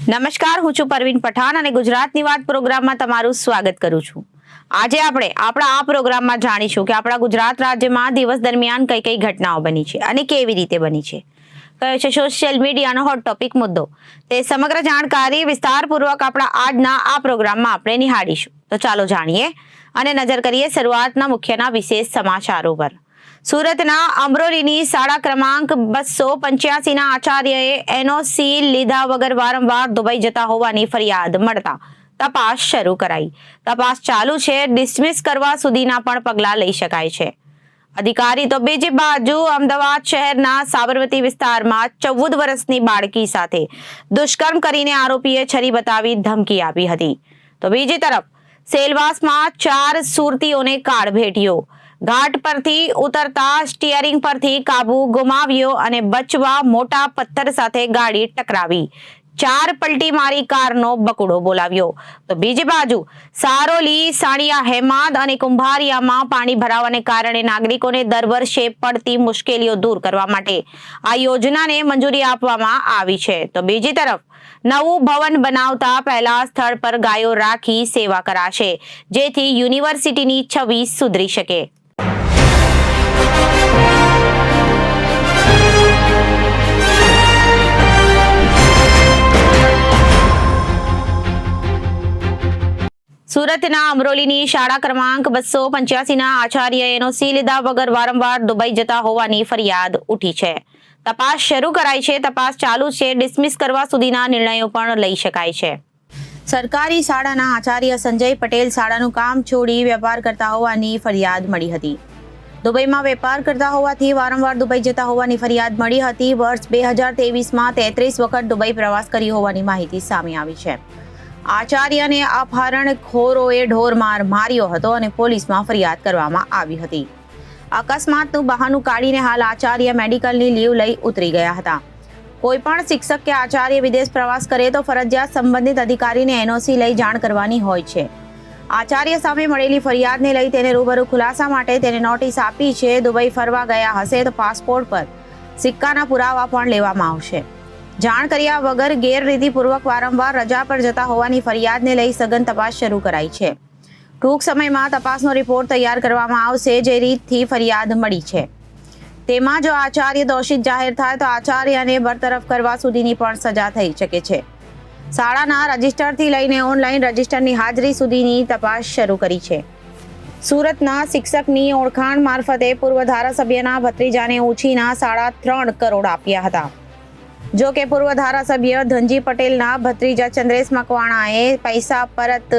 નમસ્કાર, હું છું પરવીન પઠાણ અને ગુજરાતની વાત પ્રોગ્રામમાં તમારું સ્વાગત કરું છું. આજે આપણે આપણા આ પ્રોગ્રામમાં જાણીશું કે આપણા ગુજરાત રાજ્યમાં દિવસ દરમિયાન કઈ કઈ ઘટનાઓ બની છે અને કેવી રીતે બની છે. કયો છે સોશિયલ મીડિયાનો હોટ ટોપિક મુદ્દો. તે સમગ્ર જાણકારી વિસ્તારપૂર્વક આપણા આજના આ પ્રોગ્રામમાં આપણે નિહાળીશું. તો ચાલો જાણીએ અને નજર કરીએ શરૂઆતના મુખ્યના વિશેષ સમાચારો પર. સુરતના અમરોલીની શાળા ક્રમાંક 285ના આચાર્યએ એનઓસી લીધા વગર વારંવાર દુબઈ જતા હોવાની ફરિયાદ મળતા તપાસ શરૂ કરાઈ. તપાસ ચાલુ છે. ડિસમિસ કરવા સુધીના પણ પગલાં લઈ શકાય છે. અધિકારી તો બીજી બાજુ અમદાવાદ શહેરના સાબરમતી વિસ્તારમાં 14 વર્ષની બાળકી સાથે દુષ્કર્મ કરીને આરોપીએ છરી બતાવી ધમકી આપી હતી. તો બીજી તરફ સેલવાસમાં 4 સુરતીઓને કાળ ભેટ્યો. ઘાટ પરથી ઉતરતા સ્ટીયરિંગ પરથી કાબુ ગુમાવ્યો અને બચવા મોટા પથ્થર સાથે ગાડી ટકરાવી. 4 પલટી મારી કારનો બકુડો બોલાવ્યો. તો બીજી બાજુ સારોલી, સાણિયા, હેમાદ અને કુંભારિયામાં પાણી ભરાવાને કારણે નાગરિકોને દર વર્ષે પડતી મુશ્કેલીઓ દૂર કરવા માટે આ યોજનાને મંજૂરી આપવામાં આવી છે. તો બીજી તરફ નવું ભવન બનાવતા પહેલા સ્થળ પર ગાયો રાખી સેવા કરાશે, જેથી યુનિવર્સિટીની છબી સુધરી શકે. સુરતના અમરોલીની શાળા ક્રમાંક 285ના આચાર્યએ એનઓસી લીધા વગર વારંવાર દુબઈ જતા હોવાની ફરિયાદ ઉઠી છે. તપાસ શરૂ કરાઈ છે. તપાસ ચાલુ છે. ડિસમિસ કરવા સુધીના નિર્ણયો પણ લઈ શકાય છે. સરકારી શાળાના આચાર્ય સંજય પટેલ શાળાનું કામ છોડી વેપાર કરતા હોવાની ફરિયાદ મળી હતી. દુબઈમાં વેપાર કરતા હોવાથી વારંવાર દુબઈ જતા હોવાની ફરિયાદ મળી હતી. વર્ષ 2023માં 33 વખત દુબઈ પ્રવાસ કરી હોવાની માહિતી સામે આવી છે. આચાર્યને અપહરણખોરોએ ઢોરમાર માર્યો હતો અને પોલીસમાં ફરિયાદ કરવામાં આવી હતી. અકસ્માતનું બહાનું કાઢીને હાલ આચાર્ય મેડિકલની લીવ લઈ ઉતરી ગયા હતા. કોઈ પણ શિક્ષક કે આચાર્ય વિદેશ પ્રવાસ કરે તો ફરજિયાત સંબંધિત અધિકારીને એનઓસી લઈ જાણ કરવાની હોય છે. આચાર્ય સામે મળેલી ફરિયાદને લઈ તેને રૂબરૂ ખુલાસા માટે તેને નોટિસ આપી છે. દુબઈ ફરવા ગયા હશે તો પાસપોર્ટ પર સિક્કાના પુરાવા પણ લેવામાં આવશે. જાણ કર્યા વગર ગેરરીતિપૂર્વક વારંવાર રજા પર જતા હોવાની ફરિયાદને લઈ સઘન તપાસ શરૂ કરાઈ છે. ટૂંક સમયમાં તપાસનો રિપોર્ટ તૈયાર કરવામાં આવશે. જે રીતથી ફરિયાદ મળી છે તેમાં જો આચાર્ય દોષિત જાહેર થાય તો આચાર્યને બરતરફ કરવા સુધીની પણ સજા થઈ શકે છે. શાળાના રજિસ્ટરથી લઈને ઓનલાઈન રજિસ્ટરની હાજરી સુધીની તપાસ શરૂ કરી છે. સુરતના શિક્ષકની ઓળખાણ મારફતે પૂર્વ ધારાસભ્યના ભત્રીજાને ઉછીના 3.5 કરોડ આપ્યા હતા. જો કે પૂર્વ ધારાસભ્ય ધનજી પટેલના ભત્રીજા ચંદ્રેશ મકવાણાએ પૈસા પરત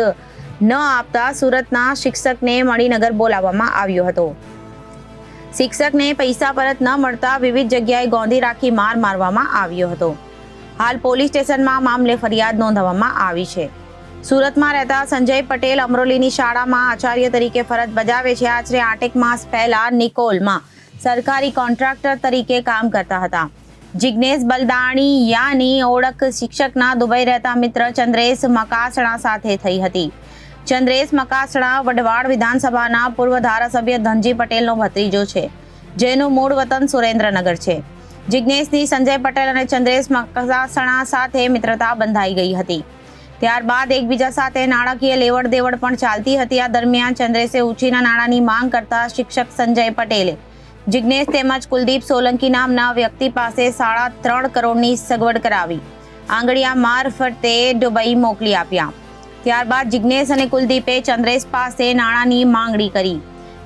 ન આપતા સુરતના શિક્ષકને મણિનગર બોલાવવામાં આવ્યો હતો. શિક્ષકને પૈસા પરત ન મળતા વિવિધ જગ્યાએ ગોંધી રાખી માર મારવામાં આવ્યો હતો. હાલ પોલીસ સ્ટેશનમાં મામલે ફરિયાદ નોંધવામાં આવી છે. સુરતમાં રહેતા સંજય પટેલ અમરોલીની શાળામાં આચાર્ય તરીકે ફરજ બજાવે છે. આશરે 8 માસ પહેલા નિકોલમાં સરકારી કોન્ટ્રાક્ટર તરીકે કામ કરતા હતા. જિગ્નેશ બલદાણીયાની ઓળખ શિક્ષકના દુબઈ રહેતા મિત્ર ચંદ્રેશ મકાસણા સાથે થઈ હતી. ચંદ્રેશ મકાસણા વઢવાણ વિધાનસભાના પૂર્વ ધારાસભ્ય ધનજી પટેલનો ભત્રીજો છે, જેનું મૂળ વતન સુરેન્દ્રનગર છે. જિગ્નેશની સંજય પટેલ અને ચંદ્રેશ મકાસણા સાથે મિત્રતા બંધાઈ ગઈ હતી. ત્યારબાદ એકબીજા સાથે નાણાકીય લેવડ દેવડ પણ ચાલતી હતી. આ દરમિયાન ચંદ્રેશે ઉછીના નાણાંની માંગ કરતા શિક્ષક સંજય પટેલે જિગ્નેશ તેમજ કુલદીપ સોલંકી નામના વ્યક્તિ પાસે 3.5 કરોડની સગવડ કરાવી આંગળીયા મારફતે દુબઈ મોકલી આપ્યા. ત્યારબાદ જિગ્નેશ અને કુલદીપે ચંદ્રેશ પાસે નાણાંની માંગણી કરી,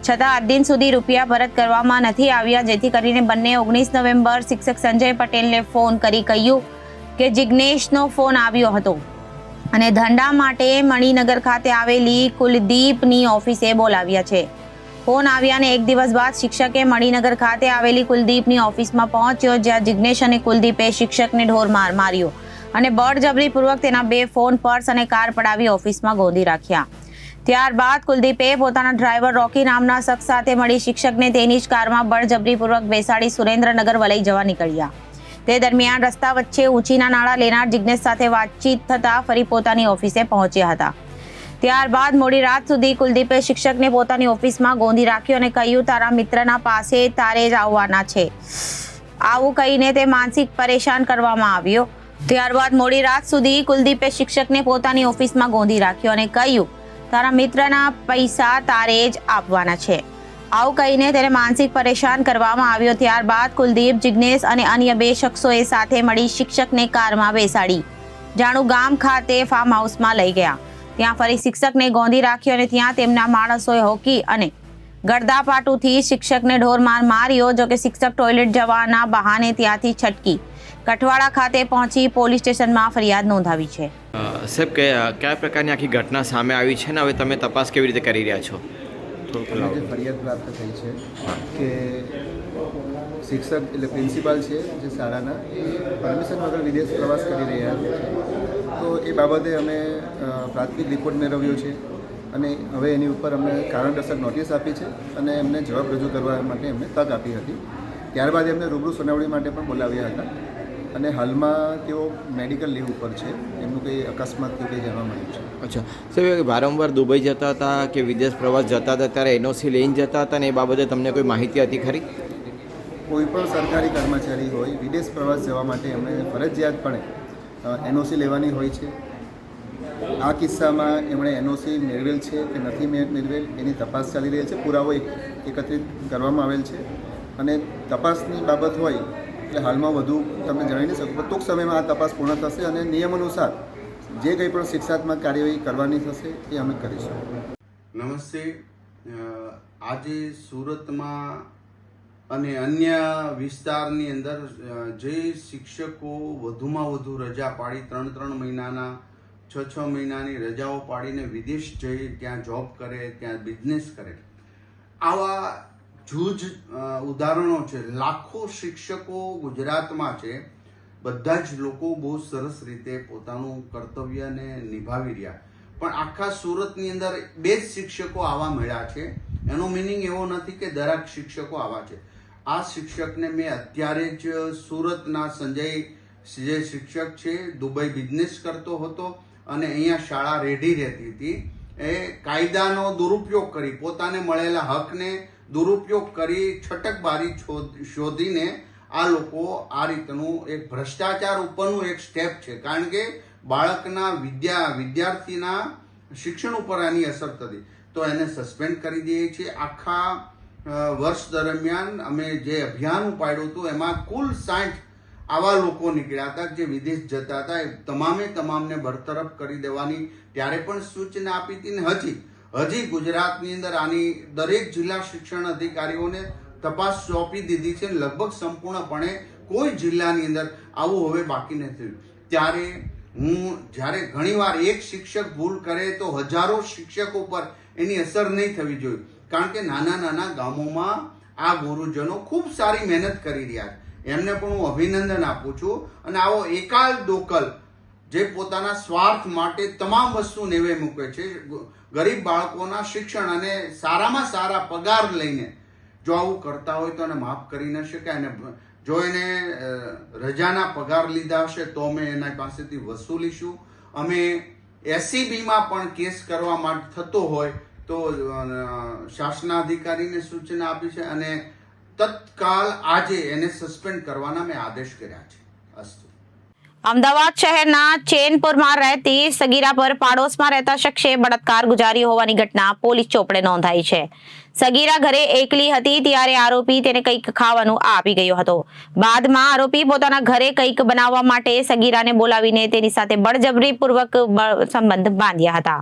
છતાં આજ દિન સુધી રૂપિયા પરત કરવામાં નથી આવ્યા. જેથી કરીને બંને 19 નવેમ્બર શિક્ષક સંજય પટેલને ફોન કરી કહ્યું કે જિગ્નેશનો ફોન આવ્યો હતો અને ધંધા માટે મણિનગર ખાતે આવેલી કુલદીપની ઓફિસે બોલાવ્યા છે. ફોન આવ્યાને 1 દિવસ બાદ શિક્ષકે મણિનગર ખાતે આવેલી કુલદીપની ઓફિસમાં પહોંચ્યો, જ્યાં જિગ્નેશ અને કુલદીપે શિક્ષકને ઢોરમાર માર્યો અને બળજબરીપૂર્વક તેના 2 ફોન, પર્સ અને કાર પડાવી ઓફિસમાં ગોંધી રાખ્યા. ત્યારબાદ કુલદીપે પોતાના ડ્રાઈવર રોકી નામના શખ્સ સાથે મળી શિક્ષકને તેની જ કારમાં બળજબરીપૂર્વક બેસાડી સુરેન્દ્રનગર વલઈ જવા નીકળ્યા. તે દરમિયાન રસ્તા વચ્ચે ઊંચીના નાણાં લેનાર જિગ્નેશ સાથે વાતચીત થતા ફરી પોતાની ઓફિસે પહોંચ્યા હતા. ત્યારબાદ મોડી રાત સુધી કુલદીપે શિક્ષકને પોતાની ઓફિસમાં ગોંધી રાખ્યો અને કહ્યું, તારા મિત્રના પાસે તારે જ આવવાના છે. આવું કહીને તે માનસિક પરેશાન કરવામાં આવ્યો. ત્યારબાદ મોડી રાત સુધી કુલદીપે શિક્ષકને પોતાની ઓફિસમાં ગોંધી રાખ્યો અને કહ્યું, તારા મિત્રના પૈસા તારે જ આપવાના છે. આવું કહીને તેને માનસિક પરેશાન કરવામાં આવ્યો. ત્યારબાદ કુલદીપ, જિજ્ઞેશ અને અન્ય 2 શખ્સોએ સાથે મળી શિક્ષકને કારમાં બેસાડી જાણું ગામ ખાતે ફાર્મ હાઉસમાં લઈ ગયા. ત્યાં ફરી શિક્ષકને ગોંધી રાખ્યો અને ત્યાં તેમના માણસોએ હોકી અને ગડદાપાટુથી શિક્ષકને ઢોરમાર માર્યો. જોકે શિક્ષક ટોયલેટ જવાના બહાને ત્યાંથી છટકી કઠવાડા ખાતે પહોંચી પોલીસ સ્ટેશનમાં ફરિયાદ નોંધાવી છે. સાહેબ કયા પ્રકારની આખી ઘટના સામે આવી છે ને હવે તમે તપાસ કેવી રીતે કરી રહ્યા છો? જે ફરિયાદ પ્રાપ્ત થઈ છે કે શિક્ષક એટલે પ્રિન્સિપાલ છે જે શાળાના પરમિશન વગર વિદેશ પ્રવાસ કરી રહ્યા છે. તો એ બાબતે અમે પ્રાથમિક રિપોર્ટ મેળવ્યો છે અને હવે એની ઉપર અમને કારણદર્શક નોટિસ આપી છે અને એમને જવાબ રજૂ કરવા માટે એમને તક આપી હતી. ત્યારબાદ એમને રૂબરૂ સુનાવણી માટે પણ બોલાવ્યા હતા અને હાલમાં તેઓ મેડિકલ લીવ ઉપર છે. એમનું કંઈ અકસ્માત કે કંઈ જાણવા મળ્યું છે. અચ્છા સાહેબ, વારંવાર દુબઈ જતા હતા કે વિદેશ પ્રવાસ જતા હતા ત્યારે એનઓસી લઈને જતા હતા ને એ બાબતે તમને કોઈ માહિતી હતી ખરી? કોઈ પણ સરકારી કર્મચારી હોય વિદેશ પ્રવાસ જવા માટે એમણે ફરજિયાતપણે એનઓસી લેવાની હોય છે. આ કિસ્સામાં એમણે એનઓસી મેળવેલ છે કે નથી મેળવેલ એની તપાસ ચાલી રહી છે. પુરાવો એકત્રિત કરવામાં આવેલ છે અને તપાસની બાબત હોય એટલે હાલમાં વધુ તમને જણાવી નહીં શકું, પણ ટૂંક સમયમાં આ તપાસ પૂર્ણ થશે અને નિયમ અનુસાર જે કંઈ પણ શિક્ષાત્મક કાર્યવાહી કરવાની થશે એ અમે કરીશું. નમસ્તે. આજે સુરતમાં અને અન્ય વિસ્તારની અંદર જે શિક્ષકો વધુમાં વધુ રજા પાડી 3 મહિનાના 6 મહિનાની રજાઓ પાડીને વિદેશ જઈ ત્યાં જોબ કરે, ત્યાં બિઝનેસ કરે, આવા જૂજ ઉદાહરણો છે. લાખો શિક્ષકો ગુજરાતમાં છે. બધા જ લોકો બહુ સરસ રીતે પોતાનું કર્તવ્યને નિભાવી રહ્યા, પણ આખા સુરતની અંદર 2 જ શિક્ષકો આવા મળ્યા છે. એનો મિનિંગ એવો નથી કે દરેક શિક્ષકો આવા છે. આ શિક્ષકને મેં અત્યારે જ સુરતના સંજય જે શિક્ષક છે, દુબઈ બિઝનેસ કરતો હતો અને અહીંયા શાળા રેડી રહેતી હતી. એ કાયદાનો દુરુપયોગ કરી, પોતાને મળેલા હકને દુરુપયોગ કરી, છટકબારી શોધીને આ લોકો આ રીતનું એક ભ્રષ્ટાચાર ઉપરનું એક સ્ટેપ છે. કારણ કે બાળકના વિદ્યાર્થીના શિક્ષણ ઉપર આની અસર થતી, તો એને સસ્પેન્ડ કરી દઈએ છીએ. આખા વર્ષ દરમિયાન અમે જે અભિયાન ઉપાડ્યું હતું એમાં કુલ 60 આવા લોકો નીકળ્યા હતા જે વિદેશ જતા હતા. એ તમામને બરતરફ કરી દેવાની ત્યારે પણ સૂચના આપી હતી ને હજી ગુજરાતની અંદર આની દરેક જિલ્લા શિક્ષણ અધિકારીઓને તપાસ સોંપી દીધી છે. લગભગ સંપૂર્ણપણે કોઈ જિલ્લાની અંદર આવું હવે બાકી નથી. ત્યારે જ્યારે ઘણીવાર એક શિક્ષક ભૂલ કરે તો હજારો શિક્ષકો પર એની અસર નહીં થવી જોઈએ. કારણ કે નાના ગામોમાં આ ગુરુજનો ખૂબ સારી મહેનત કરી રહ્યા છે. એમને પણ હું અભિનંદન આપું છું. અને આવો એકાલ દોકલ જે પોતાના સ્વાર્થ માટે તમામ વસ્તુ નેવે મૂકે છે, ગરીબ બાળકોના શિક્ષણ અને સારામાં સારા પગાર લઈને જો આવું કરતા હોય તો એને માફ કરી ન શકાય. અને જો એને રજાના પગાર લીધા હશે તો અમે એના પાસેથી વસૂલીશું. અમે SCBમાં પણ કેસ કરવા માટે થતો હોય તો શાસનાધિકારીને સૂચના આપી છે અને તત્કાલ આજે એને સસ્પેન્ડ કરવાના મેં આદેશ કર્યા છે. અસ્તુ. અમદાવાદ શહેરના ચેનપુરમાં રહેતી સગીરા પર પાડોશમાં રહેતા શખ્સે બળાત્કાર ગુજાર્યો હોવાની ઘટના પોલીસ ચોપડે નોંધાઈ છે. સગીરા ઘરે એકલી હતી ત્યારે આરોપી તેને કંઈક ખાવાનું આપી ગયો હતો. બાદમાં આરોપી પોતાના ઘરે કંઈક બનાવવા માટે સગીરાને બોલાવીને તેની સાથે બળજબરીપૂર્વક સંબંધ બાંધ્યા હતા.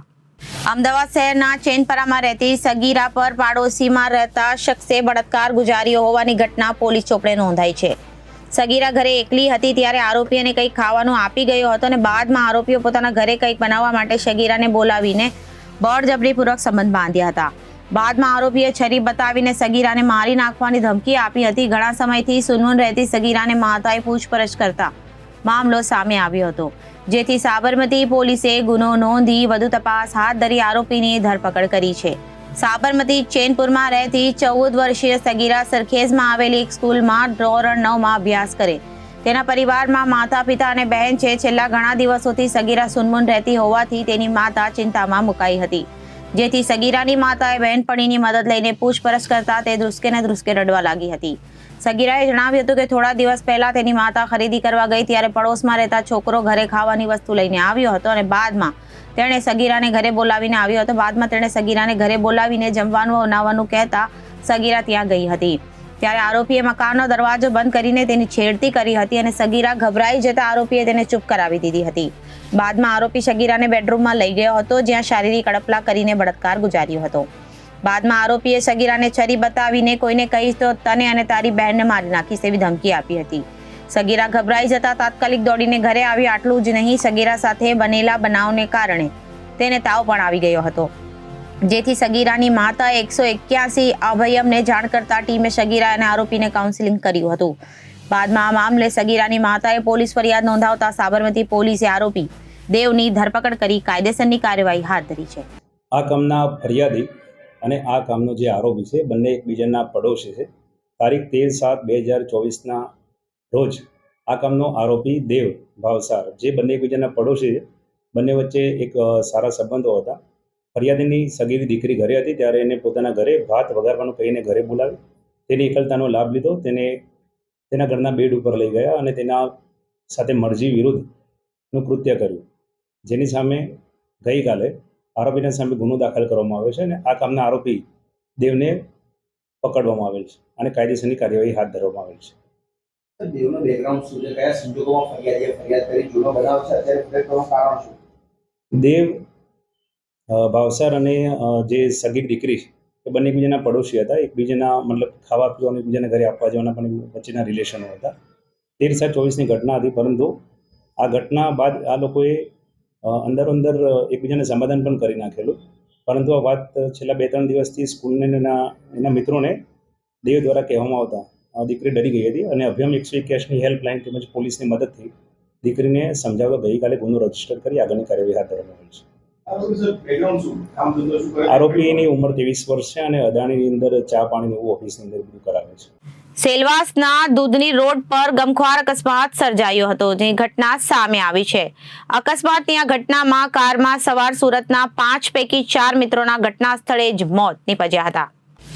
અમદાવાદ શહેરના ચેનપરામાં રહેતી સગીરા પર પાડોશીમાં રહેતા શખ્સે બળાત્કાર ગુજાર્યો હોવાની ઘટના પોલીસ ચોપડે નોંધાઈ છે. સગીરા ઘરે એકલી હતી ત્યારે આરોપી એને કંઈક ખાવાનું આપી ગયો હતો અને બાદમાં આરોપીઓ પોતાના ઘરે કંઈક બનાવવા માટે સગીરાને બોલાવીને બળજબરીપૂર્વક સંબંધ બાંધ્યા હતા. બાદમાં આરોપીએ છરી બતાવીને સગીરાને મારી નાખવાની ધમકી આપી હતી. ઘણા સમયથી સૂનમૂન રહેતી સગીરાને માતાએ પૂછપરછ કરતા મામલો સામે આવ્યો હતો, જેથી સાબરમતી પોલીસે ગુનો નોંધી વધુ તપાસ હાથ ધરી આરોપીની ધરપકડ કરી છે. સાબરમતી ચેનપુરમાં રહેતી 14 વર્ષીય સગીરા સરખેજમાં આવેલી એક સ્કૂલમાં ધોરણ 9માં અભ્યાસ કરે. તેના પરિવારમાં માતા પિતા અને બહેન છે. છેલ્લા ઘણા દિવસોથી સગીરા સૂનમૂન રહેતી હોવાથી તેની માતા ચિંતામાં મુકાઈ હતી, જેથી સગીરાની માતાએ બહેનપણીની મદદ લઈને પૂછપરછ કરતા તે ધ્રુસકે રડવા લાગી હતી. સગીરાએ જણાવ્યું હતું કે થોડા દિવસ પહેલા તેની માતા ખરીદી કરવા ગઈ ત્યારે પડોશમાં રહેતા છોકરો ઘરે ખાવાની વસ્તુ લઈને આવ્યો હતો અને બાદમાં તેણે સગીરાને ઘરે બોલાવીને આવ્યો હતો. બાદમાં તેણે સગીરાને ઘરે બોલાવીને જમવાનું બનાવવાનું કહેતા સગીરા ત્યાં ગઈ હતી. ત્યારે આરોપીએ મકાનનો દરવાજો બંધ કરીને તેની છેડતી કરી હતી અને સગીરા ગભરાઈ જતા આરોપીએ તેને ચૂપ કરાવી દીધી હતી. બાદમાં આરોપી સગીરાને બેડરૂમમાં લઈ ગયો હતો, જ્યાં શારીરિક અડપલા કરીને બળાત્કાર ગુજાર્યો હતો. બાદમાં આરોપીએ સગીરાને છરી બતાવીને કોઈને કહીશ તો તને અને તારી બહેનને મારી નાખીશ એવી ધમકી આપી હતી. સગીરા ગભરાઈ જતા તાત્કાલિક દોડીને ઘરે આવી. આટલું જ નહીં, સગીરા સાથે બનેલા બનાવને કારણે તેને તાવ પણ આવી ગયો હતો, જેથી સગીરાની માતાએ 181 અભયમને જાણ કરતા ટીમે સગીરા અને આરોપીને કાઉન્સેલિંગ કર્યું હતું. બાદમાં આ મામલે સગીરાની માતાએ પોલીસ ફરિયાદ નોંધાવતા સાબરમતી પોલીસે આરોપી દેવની ધરપકડ કરી કાયદેસરની કાર્યવાહી હાથ ધરી છે. આ કામના ફરિયાદી અને આ કામનો જે આરોપી છે બંને એકબીજાના પડોશી છે. તારીખ 13/7/2024ના રોજ આ કામનો આરોપી દેવ ભાવસાર, જે બંને એકબીજાના પડોશી છે, બંને વચ્ચે એક સારા સંબંધો હતા. ફરિયાદીની સગીરી દીકરી ઘરે હતી ત્યારે એને પોતાના ઘરે ભાત વઘારવાનું કહીને ઘરે બોલાવી. તેની એકલતાનો લાભ લીધો. તેને તેના ઘરના બેડ ઉપર લઈ ગયા અને તેના સાથે મરજી વિરુદ્ધનું કૃત્ય કર્યું, જેની સામે ગઈકાલે આરોપીના સામે ગુનો દાખલ કરવામાં આવ્યો છે અને આ કામના આરોપી દેવને પકડવામાં આવેલ છે અને કાયદેસરની કાર્યવાહી હાથ ધરવામાં આવેલ છે. દેવનો બેકગ્રાઉન્ડ શું છે? કયા સંજોગોમાં ફરિયાદ કરી? જૂનો બનાવ છે, અત્યારે ફરિયાદ કરવાનું કારણ શું? દેવ ભાવસાર અને જે સગીર દીકરી છે એ બંને એકબીજાના પડોશી હતા. એકબીજાના મતલબ ખાવા પીવાનું એકબીજાના ઘરે આપવા જવાના પણ વચ્ચેના રિલેશનો હતા. 13/7/24ની ઘટના હતી, પરંતુ આ ઘટના બાદ આ લોકોએ અંદર એકબીજાને સમાધાન પણ કરી નાખેલું. પરંતુ આ વાત છેલ્લા 2-3 દિવસથી સ્કૂલને એના મિત્રોને દેવ દ્વારા કહેવામાં આવતા દીકરી ડરી ગઈ હતી અને અભયમ 181ની હેલ્પલાઇન તેમજ પોલીસની મદદથી દીકરીને સમજાવવા ગઈકાલે ગુનો રજીસ્ટર કરી આગળની કાર્યવાહી હાથ ધરવામાં આવી છે. આરોપીની ઉંમર 23 વર્ષ છે અને અદાણીની અંદર ચા પાણીની એવું ઓફિસની અંદર બધું કરાવે છે. સેલવાસના દૂધની રોડ પર ગમખ્વાર અકસ્માત સર્જાયો હતો, જે ઘટના સામે આવી છે. અકસ્માતની આ ઘટનામાં કારમાં સવાર સુરતના 5 પૈકી 4 મિત્રોના ઘટના સ્થળે જ મોત નીપજ્યા હતા.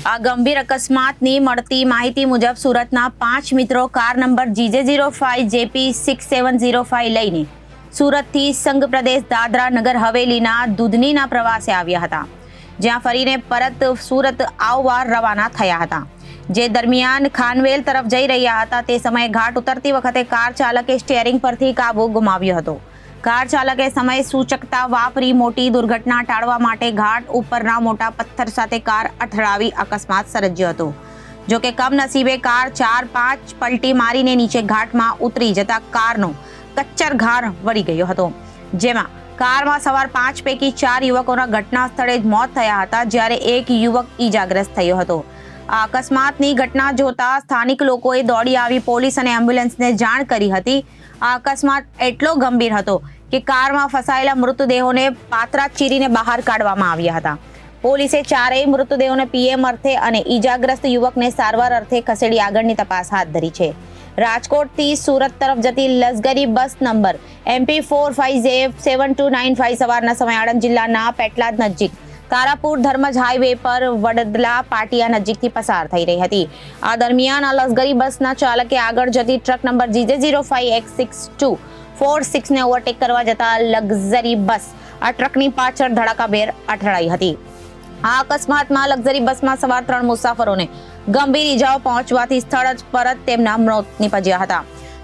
આ ગંભીર અકસ્માતની મળતી માહિતી મુજબ સુરતના 5 મિત્રો કાર નંબર GJ05JP6705 લઈને સુરતથી સંઘ પ્રદેશ દાદરા નગર હવેલીના દૂધનીના પ્રવાસે આવ્યા હતા, જ્યાં ફરીને પરત સુરત આવવા રવાના થયા હતા. જે દરમિયાન ખાનવેલ તરફ જઈ રહ્યા હતા તે સમયે ઘાટ ઉતરતી વખતે કાર ચાલકે સ્ટીયરિંગ પરથી કાબુ ગુમાવ્યો હતો. કાર ચાલકે સમય સૂચકતા વાપરી મોટી દુર્ઘટના ટાળવા માટે ઘાટ ઉપરના મોટા પથ્થર સાથે કાર અથડાવી અકસ્માત સર્જ્યો હતો. જોકે કમનસીબે કાર 4-5 પલટી મારીને નીચે ઘાટમાં ઉતરી જતા કારનો કચ્ચર ઘાણ વળી ગયો હતો, જેમાં કારમાં સવાર 5 પૈકી 4 યુવકોના ઘટના સ્થળે જ મોત થયા હતા, જ્યારે એક યુવક ઈજાગ્રસ્ત થયો હતો. આ અકસ્માતની ઘટના જોતા સ્થાનિક લોકોએ દોડી આવી પોલીસ અને એમ્બ્યુલન્સને જાણ કરી હતી. આ અકસ્માત એટલો ગંભીર હતો કે કારમાં ફસાયેલા મૃતદેહોને પાત્રા ચીરીને બહાર કાઢવામાં આવ્યા હતા. પોલીસે ચારેય મૃતદેહોને પીએમ અર્થે અને ઈજાગ્રસ્ત યુવકને સારવાર અર્થે ખસેડી આગળની તપાસ હાથ ધરી છે. રાજકોટથી સુરત તરફ જતી લશ્કરી બસ નંબર MP45JF7295 સવારના સમયે આણંદ જિલ્લાના પેટલાદ નજીક તારાપુર ધર્મજ હાઈવે પર વડદલા પાટિયા નજીકથી પસાર થઈ રહી હતી. આ દરમિયાન આ લશ્કરી બસના ચાલકે આગળ જતી ટ્રક નંબર GJ05X6246ને ઓવરટેક કરવા જતા લક્ઝરી બસ આ ટ્રકની પાછળ ધડાકાભેર અથડાઈ હતી. આ અકસ્માતમાં લક્ઝરી બસમાં સવાર 3 મુસાફરોને ગંભીર ઈજાઓ પહોંચવાથી સ્થળ જ પરત તેમના મોત નીપજ્યા હતા,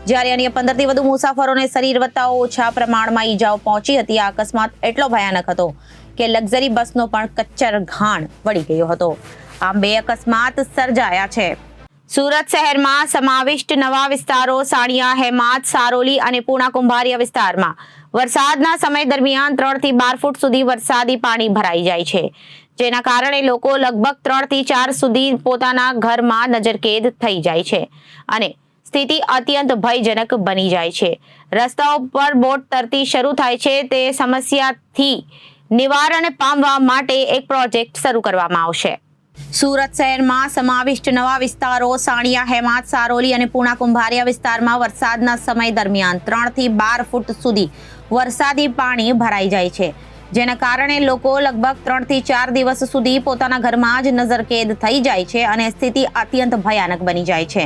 જ્યારે અન્ય 15થી વધુ મુસાફરોને શરીર વત્તા ઓછા પ્રમાણમાં ઈજાઓ પહોંચી હતી. આ અકસ્માત એટલો ભયાનક હતો કે લક્ઝરી બસનો પણ કચ્ચર ઘાણ વળી ગયો હતો. આમ 2 અકસ્માત સર્જાયા છે. સુરત શહેરમાં સમાવિષ્ટ નવા વિસ્તારો સાણિયા, હેમાદ, સારોલી અને પૂણા કુંભારિયા વિસ્તારમાં વરસાદના સમય દરમિયાન 3 થી 12 ફૂટ સુધી વરસાદી પાણી ભરાઈ જાય છે, જેના કારણે લોકો લગભગ 3 થી 4 સુધી પોતાના ઘરમાં નજરકેદ થઈ જાય છે અને સ્થિતિ અત્યંત ભયજનક બની જાય છે. રસ્તાઓ પર બોટ તરતી શરૂ થાય છે. તે સમસ્યાથી નિવારણ પામવા માટે એક પ્રોજેક્ટ શરૂ કરવામાં આવશે. સુરત શહેરમાં સમાવિષ્ટ નવા વિસ્તારો સાણિયા, હેમાદ, સારોલી અને પૂણા કુંભારિયા વિસ્તારમાં વરસાદના સમય દરમિયાન 3 થી 12 ફૂટ સુધી વરસાદી પાણી ભરાઈ જાય છે, જેના કારણે લોકો લગભગ 3 થી 4 દિવસ સુધી પોતાના ઘરમાં જ નજરકેદ થઈ જાય છે અને સ્થિતિ અત્યંત ભયાનક બની જાય છે.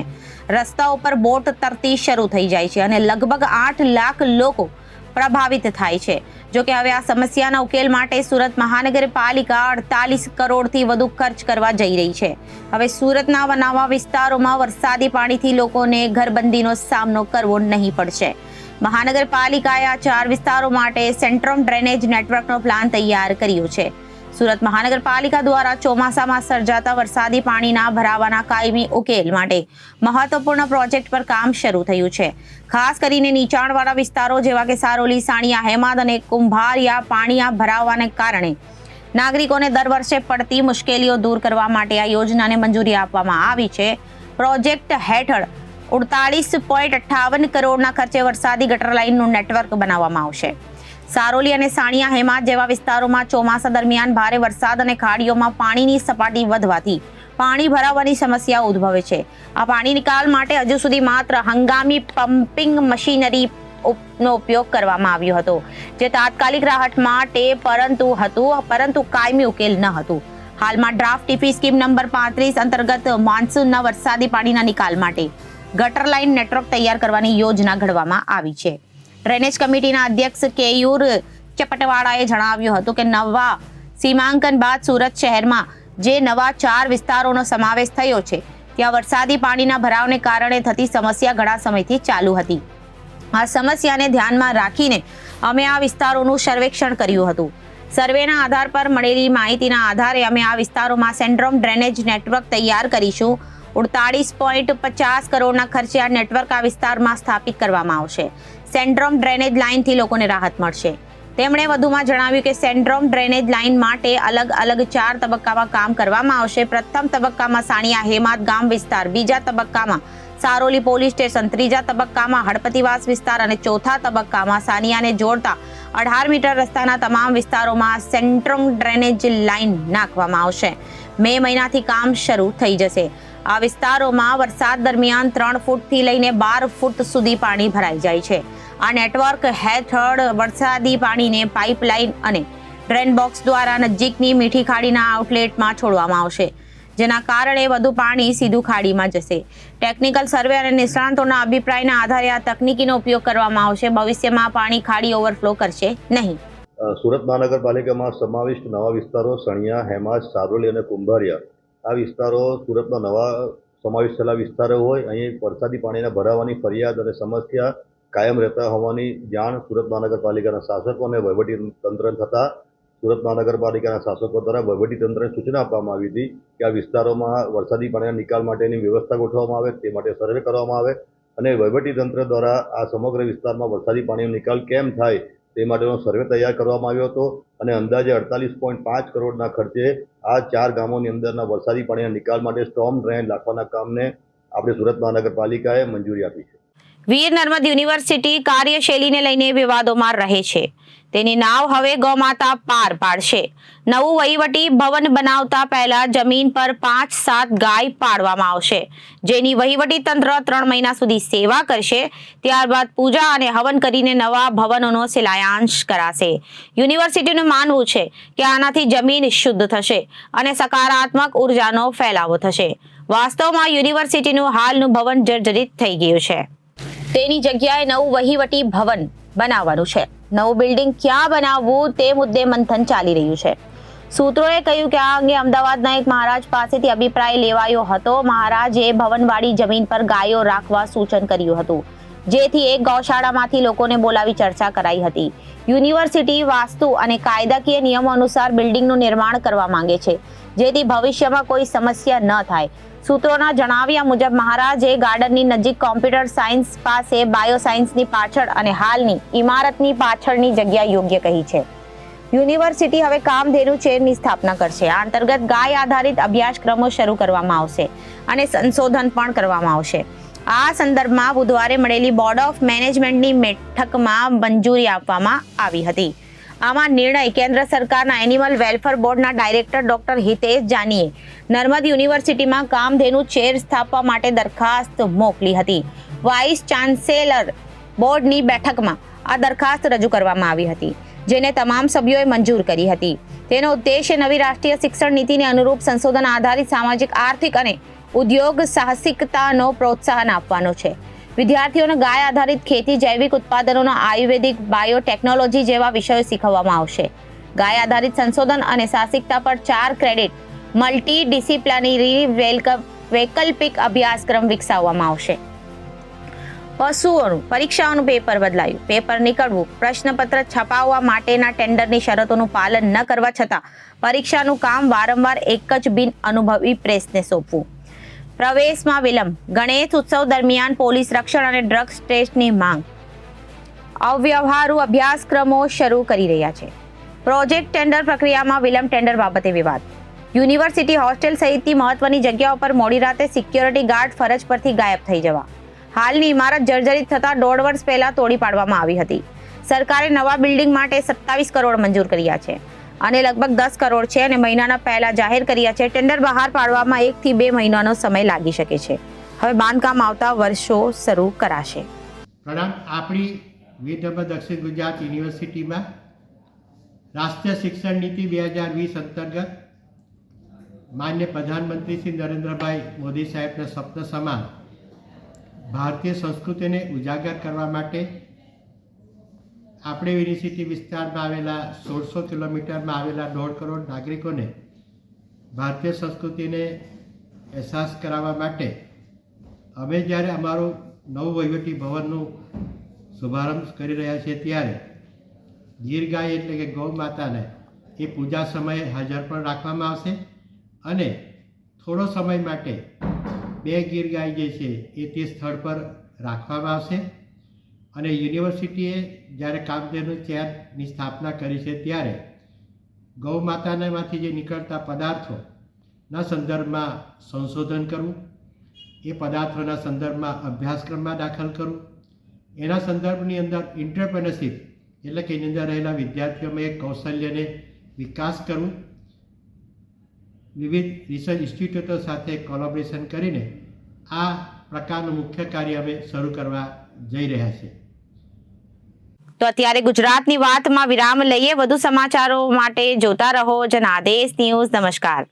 રસ્તાઓ પર બોટ તરતી શરૂ થઈ જાય છે અને લગભગ 8 લાખ લોકો પ્રભાવિત થાય છે. જોકે હવે આ સમસ્યાના ઉકેલ માટે સુરત મહાનગરપાલિકા 48 કરોડથી વધુ ખર્ચ કરવા જઈ રહી છે. હવે સુરતના નવા વિસ્તારોમાં વરસાદી પાણીથી લોકોને ઘરબંધીનો સામનો કરવો નહીં પડશે. મહાનગરપાલિકાએ આ 4 વિસ્તારો માટે સેન્ટ્રમ ડ્રેનેજ નેટવર્કનો પ્લાન તૈયાર કર્યો છે. સુરત મહાનગરપાલિકા દ્વારા ચોમાસામાં સર્જાતા વરસાદી પાણીના ભરાવાના કાયમી ઉકેલ માટે મહત્વપૂર્ણ પ્રોજેક્ટ પર કામ શરૂ થયું છે. ખાસ કરીને નીચાણવાળા વિસ્તારો જેવા કે સારોલી, સાણિયા, હેમાદ અને કુંભારિયા પાણીના ભરાવાને કારણે નાગરિકોને દર વર્ષે પડતી મુશ્કેલીઓ દૂર કરવા માટે આ યોજનાને મંજૂરી આપવામાં આવી છે. પ્રોજેક્ટ હેઠળ 48.58 કરોડના ખર્ચે વરસાદી ગટર લાઇનનું નેટવર્ક બનાવવામાં આવશે. સારોલી અને સાણિયા, હેમાદ જેવા વિસ્તારોમાં ચોમાસા દરમિયાન ભારે વરસાદ અને ખાડીઓમાં પાણીની સપાટી વધવાથી પાણી ભરાવાની સમસ્યા ઉદ્ભવે છે. આ પાણી નિકાલ માટે હજુ સુધી માત્ર હંગામી પમ્પિંગ મશીનરી નો ઉપયોગ કરવામાં આવ્યો હતો, જે તાત્કાલિક રાહત માટે પરંતુ કાયમી ઉકેલ ન હતું. હાલમાં ડ્રાફ્ટ ટીપી સ્કીમ નંબર 35 અંતર્ગત મોન્સૂનના વરસાદી પાણીના નિકાલ માટે ગટર લાઇન નેટવર્ક તૈયાર કરવાની યોજના ઘડવામાં આવી છે. ડ્રેનેજ કમિટીના અધ્યક્ષ કેયુર ચપટવાડાએ જણાવ્યું હતું કે નવા સીમાંકન બાદ સુરત શહેરમાં જે નવા 4 વિસ્તારોનો સમાવેશ થયો છે ત્યાં વરસાદી પાણીના ભરાવને કારણે થતી સમસ્યા ઘણા સમયથી ચાલુ હતી. આ સમસ્યાને ધ્યાનમાં રાખીને અમે આ વિસ્તારોનું સર્વેક્ષણ કર્યું હતું. સર્વેના આધાર પર મળેલી માહિતીના આધારે અમે આ વિસ્તારોમાં સેન્ટ્રમ ડ્રેનેજ નેટવર્ક તૈયાર કરીશું. 48.50 કરોડના ખર્ચે આ નેટવર્ક આ વિસ્તારમાં સ્થાપિત કરવામાં આવશે. સેન્ટ્રમ ડ્રેનેજ લાઇનથી લોકોને રાહત મળશે. તેમણે વધુમાં જણાવ્યું કે સેન્ટ્રમ ડ્રેનેજ લાઇન માટે અલગ અલગ 4 તબક્કામાં કામ કરવામાં આવશે. પ્રથમ તબક્કામાં સાણિયા હેમાદ ગામ વિસ્તાર, બીજા તબક્કામાં સારોલી પોલીસ સ્ટેશન, ત્રીજા તબક્કામાં હળપતિવાસ વિસ્તાર અને ચોથા તબક્કામાં સાનિયાને જોડતા 18 મીટર રસ્તાના તમામ વિસ્તારોમાં સેન્ટ્રમ ડ્રેનેજ લાઇન નાખવામાં આવશે. મે મહિનાથી કામ શરૂ થઈ જશે. આ વિસ્તારોમાં વરસાદ દરમિયાન 3 ફૂટથી લઈને 12 ફૂટ સુધી પાણી ભરાઈ જાય છે. આ નેટવર્ક હેઠળ વરસાદી પાણીને પાઇપલાઇન અને ડ્રેન બોક્સ દ્વારા નજીકની મીઠી ખાડીના આઉટલેટમાં છોડવામાં આવશે, જેના કારણે વધુ પાણી સીધું ખાડીમાં જશે. ટેકનિકલ સર્વે અને નિષ્ણાંતોના અભિપ્રાયના આધારે આ તકનીકીનો ઉપયોગ કરવામાં આવશે. ભવિષ્યમાં પાણી ખાડી ઓવરફ્લો કરશે નહીં. સુરત મહાનગરપાલિકામાં સમાવિષ્ટ નવા વિસ્તારો સણિયા, હેમાદ, સારોલી અને કુંભારિયા આ વિસ્તારો સુરતમાં નવા સમાવિષ્ટ થયેલા વિસ્તારો હોય. અહીં વરસાદી પાણીના ભરાવાની ફરિયાદ અને સમસ્યા કાયમ રહેતા હોવાની જાણ સુરત મહાનગરપાલિકાના શાસકો અને વહીવટી તંત્ર થતાં સુરત મહાનગરપાલિકાના શાસકો દ્વારા વહીવટી તંત્રને સૂચના આપવામાં આવી હતી કે આ વિસ્તારોમાં વરસાદી પાણીના નિકાલ માટેની વ્યવસ્થા ગોઠવવામાં આવે, તે માટે સર્વે કરવામાં આવે અને વહીવટી તંત્ર દ્વારા આ સમગ્ર વિસ્તારમાં વરસાદી પાણીનો નિકાલ કેમ થાય તે માટેનો સર્વે તૈયાર કરવામાં આવ્યો હતો અને અંદાજે 48.5 કરોડના ખર્ચે આ 4 ગામોની અંદરના વરસાદી પાણીના નિકાલ માટે સ્ટોર્મ ડ્રેન નાખવાના કામને આપણે સુરત મહાનગરપાલિકાએ મંજૂરી આપી છે. વીર નર્મદ યુનિવર્સિટી કાર્યશૈલીને લઈને વિવાદોમાં રહે છે. તેની નાવ હવે ગૌમાતા પાર પાડશે. નવું વહીવટી ભવન બનાવતા પહેલા જમીન પર 5-7 ગાય પાડવામાં આવશે, જેની વહીવટી તંત્ર 3 મહિના સુધી સેવા કરશે. ત્યારબાદ પૂજા અને હવન કરીને નવા ભવનોનો શિલાન્યાસ કરાશે. યુનિવર્સિટીનું માનવું છે કે આનાથી જમીન શુદ્ધ થશે અને સકારાત્મક ઉર્જાનો ફેલાવો થશે. વાસ્તવમાં યુનિવર્સિટીનું હાલનું ભવન જર્જરિત થઈ ગયું છે. તેની જગ્યાએ નવું વહીવટી ભવન બનાવવાનું છે. નવું બિલ્ડિંગ ક્યાં બનાવવું તે મુદ્દે મંથન ચાલી રહ્યું છે. સૂત્રોએ કહ્યું કે આ અંગે અમદાવાદના એક મહારાજ પાસેથી અભિપ્રાય લેવાયો હતો. મહારાજે ભવનવાળી જમીન પર ગાયો રાખવા સૂચન કર્યું હતું, જેથી એક ગૌશાળામાંથી લોકોને બોલાવી ચર્ચા કરાઈ હતી. યુનિવર્સિટી વાસ્તુ અને કાયદાકીય નિયમો અનુસાર બિલ્ડિંગનું નિર્માણ કરવા માંગે છે, જેથી ભવિષ્યમાં કોઈ સમસ્યા ન થાય. સૂત્રોના જણાવ્યા મુજબ મહારાજે ગાર્ડનની નજીક કોમ્પ્યુટર સાયન્સ પાસે બાયોસાયન્સની પાછળ અને હાલની ઇમારતની પાછળની જગ્યા યોગ્ય કહી છે. યુનિવર્સિટી હવે કામધેનુ ચેરની સ્થાપના કરશે. આ અંતર્ગત ગાય આધારિત અભ્યાસક્રમો શરૂ કરવામાં આવશે અને સંશોધન પણ કરવામાં આવશે. આ સંદર્ભમાં બુધવારે મળેલી બોર્ડ ઓફ મેનેજમેન્ટની બેઠકમાં મંજૂરી આપવામાં આવી હતી. આમાં નિર્ણય કેન્દ્ર સરકારના એનિમલ વેલફેર બોર્ડના ડાયરેક્ટર ડોક્ટર હિતેશ જાનીએ નર્મદ યુનિવર્સિટીમાં કામધેનુ ચેર સ્થાપવા માટે દરખાસ્ત મોકલી હતી. વાઇસ ચાન્સેલર બોર્ડની બેઠકમાં આ દરખાસ્ત રજૂ કરવામાં આવી હતી. જેને તમામ સભ્યોએ મંજૂર કરી હતી. તેનો ઉદ્દેશ્ય નવી રાષ્ટ્રીય શિક્ષણ નીતિને અનુરૂપ સંશોધન આધારિત સામાજિક, આર્થિક અને ઉદ્યોગ સાહસિકતાનો પ્રોત્સાહન આપવાનો છે. વિદ્યાર્થીઓને ગાય આધારિત ખેતી, જૈવિક ઉત્પાદનોનો, આયુર્વેદિક, બાયોટેકનોલોજી જેવા વિષયો શીખવવામાં આવશે. ગાય આધારિત સંશોધન અને સાહસિકતા પર 4 ક્રેડિટ મલ્ટી ડિસિપ્લિનરી વૈકલ્પિક અભ્યાસક્રમ વિકસાવવામાં આવશે. પશુઓનું પરીક્ષાઓનું પેપર બદલાયું. પેપર નીકળવું, પ્રશ્નપત્ર છપાવવા માટેના ટેન્ડરની શરતોનું પાલન ન કરવા છતાં પરીક્ષાનું કામ વારંવાર એક જ બિન અનુભવી પ્રેસને સોંપવું. પ્રવેશમાં વિલંબ. ગણેશ ઉત્સવ દરમિયાન પોલીસ રક્ષણ અને ડ્રગ્સ ટેસ્ટની માંગ. અવ્યવહારુ અભ્યાસક્રમો શરૂ કરી રહ્યા છે. પ્રોજેક્ટ ટેન્ડર પ્રક્રિયામાં વિલંબ. ટેન્ડર બાબતે વિવાદ. યુનિવર્સિટી હોસ્ટેલ સહિતની મહત્વની જગ્યાઓ પર મોડી રાતે સિક્યોરિટી ગાર્ડ ફરજ પરથી ગાયબ થઈ જવા. હાલની ઇમારત જર્જરિત થતાં 1.5 વર્ષ પહેલા તોડી પાડવામાં આવી હતી. સરકારે નવા બિલ્ડિંગ માટે 27 કરોડ મંજૂર કર્યા છે અને લગભગ 10 કરોડ છે અને મહિનાના પહેલા જાહેર કર્યા છે. ટેન્ડર બહાર પાડવામાં 1 થી 2 મહિનાનો સમય લાગી શકે છે. હવે બાંધકામ આવતા વર્ષો શરૂ કરાશે. પ્રણામ. આપણી વિદ્યાભ્યાસ દક્ષિણ ગુજરાત યુનિવર્સિટીમાં રાષ્ટ્રીય શિક્ષણ નીતિ 2020 અંતર્ગત માન્ય પ્રધાનમંત્રી શ્રી નરેન્દ્રભાઈ મોદી સાહેબના સ્વપ્ન સમાન ભારતીય સંસ્કૃતિને ઉજાગર કરવા માટે આપણે યુનિવર્સિટી વિસ્તારમાં આવેલા 1600 કિલોમીટરમાં આવેલા 1.5 કરોડ નાગરિકોને ભારતીય સંસ્કૃતિને અહેસાસ કરાવવા માટે અમે જ્યારે અમારું નવું વહીવટી ભવનનું શુભારંભ કરી રહ્યા છીએ ત્યારે ગીર ગાય એટલે કે ગૌ માતાને એ પૂજા સમયે હાજર પણ રાખવામાં આવશે અને થોડો સમય માટે 2 ગીર ગાય જે છે એ તે સ્થળ પર રાખવામાં આવશે. અને યુનિવર્સિટીએ જ્યારે કામધેનુ ચેરની સ્થાપના કરી છે ત્યારે ગૌ માતાનામાંથી જે નીકળતા પદાર્થોના સંદર્ભમાં સંશોધન કરવું, એ પદાર્થોના સંદર્ભમાં અભ્યાસક્રમમાં દાખલ કરવું, એના સંદર્ભની અંદર એન્ટરપ્રેન્યોરશિપ એટલે કે એની અંદર રહેલા વિદ્યાર્થીઓમાં એક કૌશલ્યને વિકાસ કરવું, વિવિધ રિસર્ચ ઇન્સ્ટિટ્યૂટો સાથે કોલેબોરેશન કરીને આ પ્રકારનું મુખ્ય કાર્ય અમે શરૂ કરવા જઈ રહ્યા છીએ. તો અત્યારે ગુજરાતની વાતમાં વિરામ લઈએ. વધુ સમાચારો માટે જોતા રહો જનાદેશ ન્યૂઝ. નમસ્કાર.